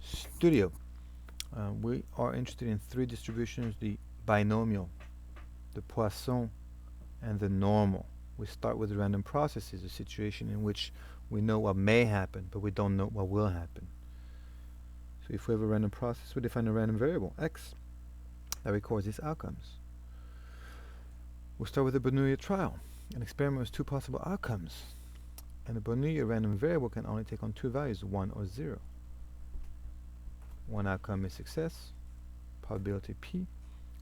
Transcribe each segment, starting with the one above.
RStudio. We are interested in three distributions: the binomial, the Poisson, and the normal. We start with random processes, a situation in which we know what may happen, but we don't know what will happen. So if we have a random process, we define a random variable, x, that records its outcomes. We'll start with a Binomial trial, an experiment with two possible outcomes. And a Binomial random variable can only take on two values, 1 or 0. One outcome is success, probability p.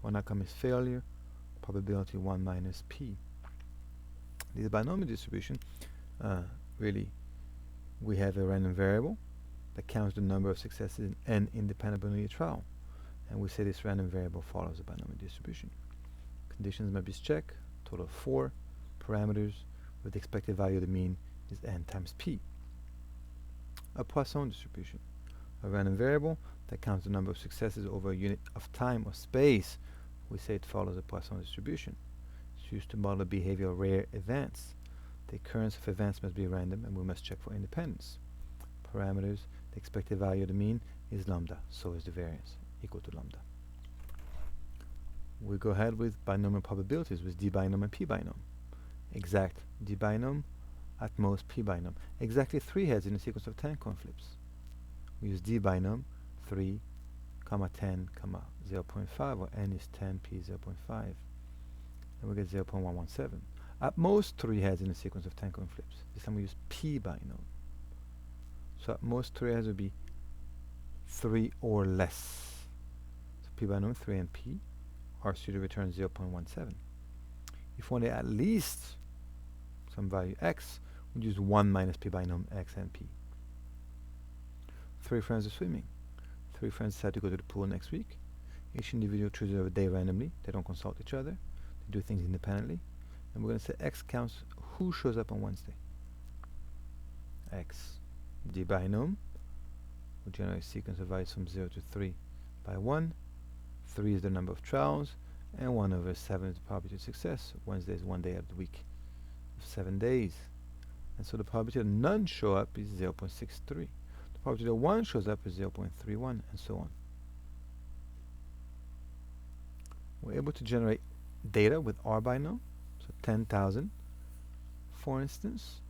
One outcome is failure, probability 1 minus p. This binomial distribution, really, we have a random variable that counts the number of successes in n independent Binomial trial. And we say this random variable follows a binomial distribution. Conditions must be checked, total of 4 parameters with the expected value of the mean is n times p. A Poisson distribution, a random variable that counts the number of successes over a unit of time or space. We say it follows a Poisson distribution. It's used to model the behavior of rare events. The occurrence of events must be random and we must check for independence. Parameters, the expected value of the mean is lambda, so is the variance, equal to lambda. We go ahead with binomial probabilities with d binom and p binom. Exact d binom, at most p binom. Exactly 3 heads in a sequence of 10 coin flips. We use d binom 3, 10, 0.5, or n is 10, p 0.5, and we get 0.117. At most 3 heads in a sequence of 10 coin flips. This time we use p binom. So at most 3 heads would be 3 or less. So p binom 3 and p. RStudio returns 0.17. If we want at least some value x, we use 1 minus p binom x and p. 3 friends are swimming. 3 friends decide to go to the pool next week. Each individual chooses a day randomly. They don't consult each other. They do things independently. And we're going to say x counts who shows up on Wednesday. X. D binom will generate a sequence of values from 0 to 3 by 1. 3 is the number of trials, and 1 over 7 is the probability of success. Wednesday is one day out of the week of 7 days. And so the probability that none show up is 0.63. The probability that 1 shows up is 0.31, and so on. We're able to generate data with R binom, so 10,000, for instance,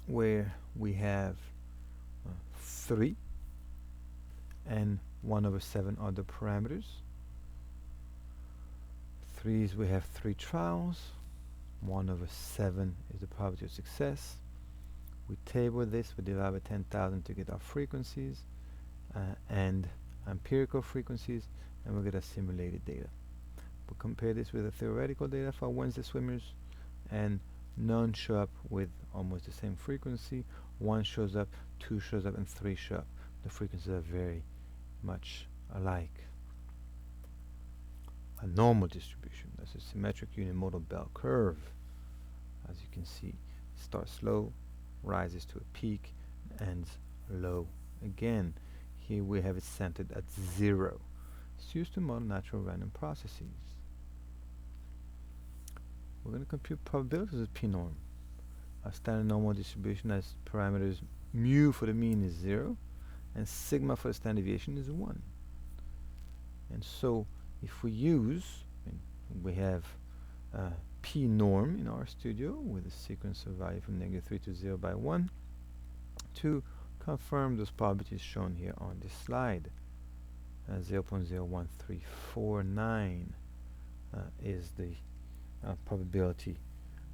where we have 3 and 1 over 7 are the parameters. 3's we have 3 trials. 1 over 7 is the probability of success. We table this, we divide by 10,000 to get our frequencies and empirical frequencies, and we'll get our simulated data. We'll compare this with the theoretical data for Wednesday swimmers, and none show up with almost the same frequency. 1 shows up, 2 shows up, and 3 show up. The frequencies are very much alike. A normal distribution, that's a symmetric unimodal bell curve. As you can see, it starts low, rises to a peak, ends low again. Here we have it centered at 0. It's used to model natural random processes. We're going to compute probabilities with p-norm. Our standard normal distribution has parameters mu for the mean is 0, and sigma for the standard deviation is 1. And so if we use, we have p norm in RStudio with a sequence of value from -3 to 0 by 1 to confirm those probabilities shown here on this slide. 0.01349 is the probability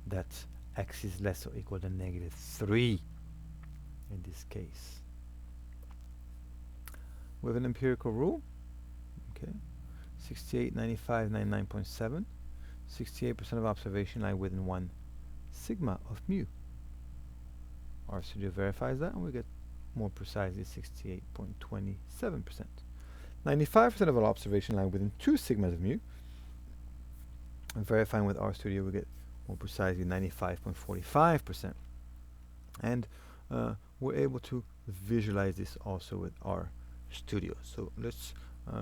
that x is less or equal than -3 in this case. We have an empirical rule. Okay, 68, 95, 99.7. 68% of observation lie within 1 sigma of mu. RStudio verifies that, and we get more precisely 68.27%. 95% of all observation lie within 2 sigmas of mu. And verifying with RStudio, we get more precisely 95.45%. And we're able to visualize this also with RStudio. So let's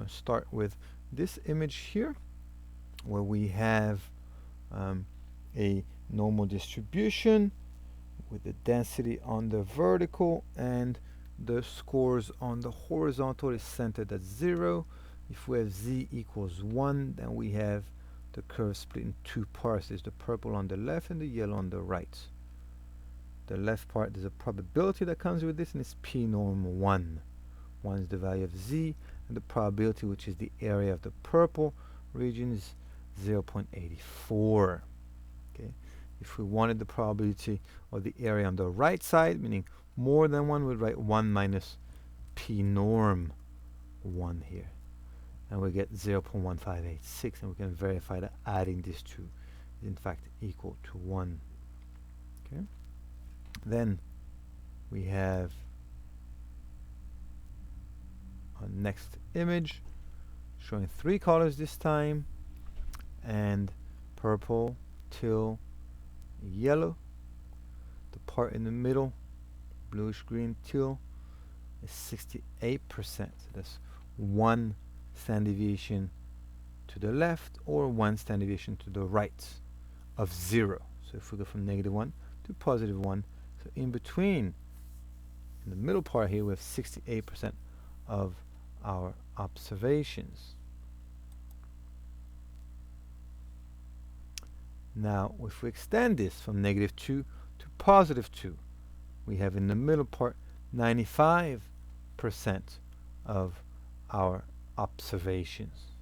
start with this image here, where we have a normal distribution with the density on the vertical and the scores on the horizontal is centered at 0. If we have z equals 1, then we have the curve split in two parts. There's the purple on the left and the yellow on the right. The left part, there's a probability that comes with this, and it's p norm 1. 1 is the value of z, and the probability, which is the area of the purple region, is 0.84. Okay. If we wanted the probability or the area on the right side, meaning more than 1, we'd write 1 minus p norm 1 here. And we get 0.1586, and we can verify that adding these two is in fact equal to 1. Okay. Then we have our next image showing 3 colors this time, and purple, teal, yellow. The part in the middle, bluish green, teal, is 68%. So that's 1 standard deviation to the left or 1 standard deviation to the right of 0. So if we go from -1 to +1, so in between, in the middle part here, we have 68% of our observations. Now, if we extend this from -2 to +2, we have in the middle part 95% of our observations.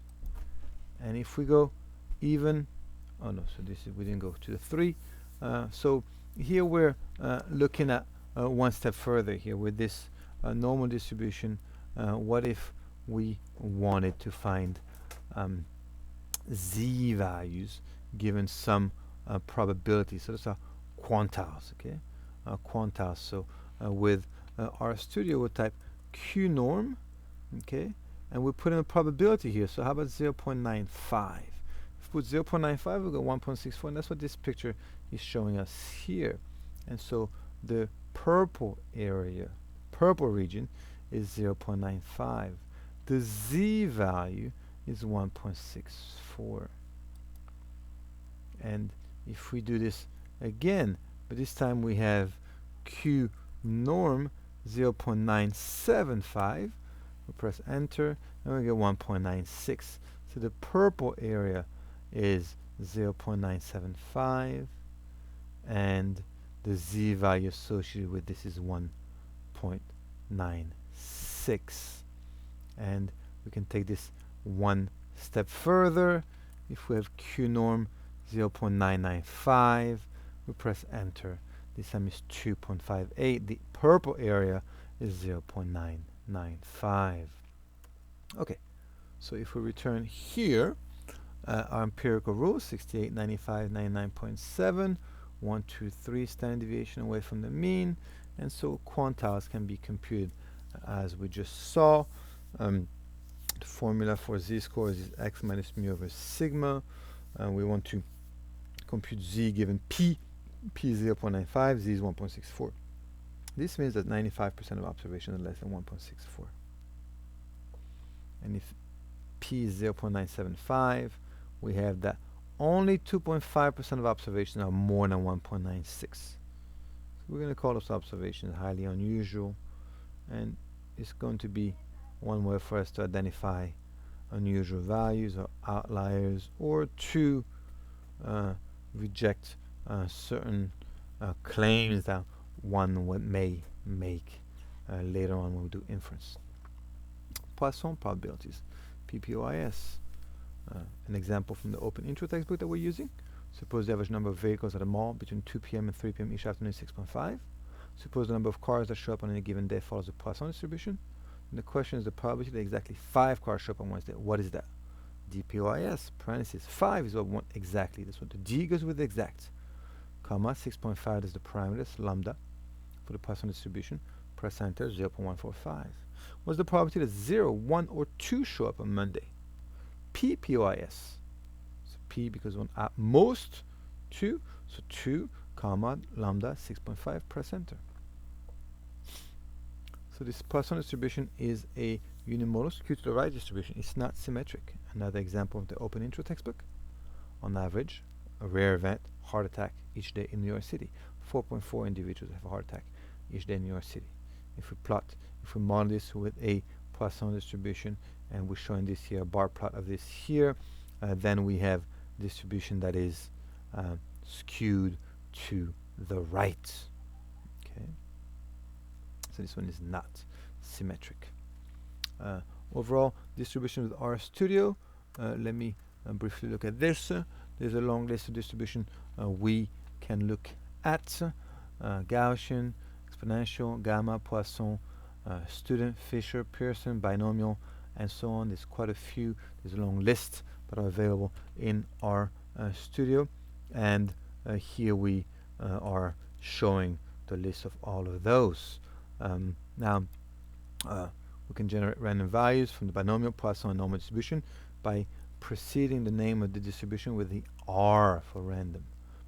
And if we go even, oh no, so this is, we didn't go to the 3. So here we're looking at one step further here with this normal distribution. What if we wanted to find z values given some probability? So those are quantiles, okay? Quantiles. So with RStudio, we'll type q norm, okay? And we put in a probability here. So how about 0.95? If we put 0.95, we'll get 1.64, and that's what this picture is showing us here. And so the purple area, purple region, is 0.95. The z value is 1.64. And if we do this again, but this time we have q norm 0.975, we press enter and we get 1.96. So the purple area is 0.975, and the z value associated with this is 1.96. And we can take this one step further. If we have q norm 0.995, we press enter. This time is 2.58. The purple area is 0.995. Okay, so if we return here, our empirical rule, 68, 95, 99.7, 1, 2, 3 standard deviation away from the mean, and so quantiles can be computed as we just saw. The formula for z-scores is x minus mu over sigma. We want to compute z given p. P is 0.95, z is 1.64. This means that 95% of observations are less than 1.64. And if p is 0.975, we have that only 2.5% of observations are more than 1.96. So we're going to call those observations highly unusual, and it's going to be one way for us to identify unusual values or outliers, or to reject certain claims that one may make later on when we do inference. Poisson probabilities, PPOIS. An example from the open intro textbook that we're using. Suppose the average number of vehicles at a mall between 2 p.m. and 3 p.m. each afternoon is 6.5. Suppose the number of cars that show up on any given day follows the Poisson distribution. And the question is the probability that exactly 5 cars show up on Wednesday. What is that? DPOIS, parentheses, 5 is what we want exactly. That's what the D goes with exact. Comma, 6.5 is the parameters, lambda, for the Poisson distribution. Press enter, 0.145. What's the probability that 0, 1, or 2 show up on Monday? PPOIS. So P because one at most 2. So 2, comma, lambda, 6.5, press enter. So this Poisson distribution is a unimodal skew to the right distribution. It's not symmetric. Another example of the open intro textbook. On average, a rare event, heart attack each day in New York City. 4.4 individuals have a heart attack each day in New York City. If we plot if we model this with a Poisson distribution, and we're showing this here, a bar plot of this here, then we have distribution that is skewed to the right. Okay, so this one is not symmetric. Overall distribution with RStudio, let me briefly look at this. There's a long list of distribution we can look at: Gaussian, exponential, gamma, Poisson, student, Fisher, Pearson, binomial, and so on. There's quite a few. There's a long list that are available in RStudio, and here we are showing the list of all of those. Now we can generate random values from the binomial, Poisson, and normal distribution by preceding the name of the distribution with the R for random.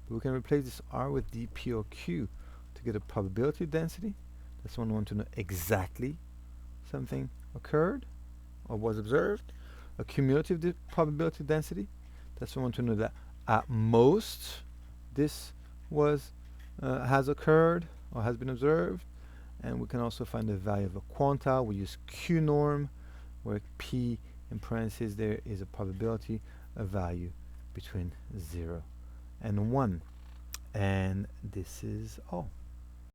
But we can replace this R with dp or q to get a probability density. That's when we want to know exactly something occurred or was observed. A cumulative probability density. That's when we want to know that at most this was has occurred or has been observed. And we can also find the value of a quantile. We use q norm, where p in parentheses there is a probability, a value between 0 and 1. And this is all.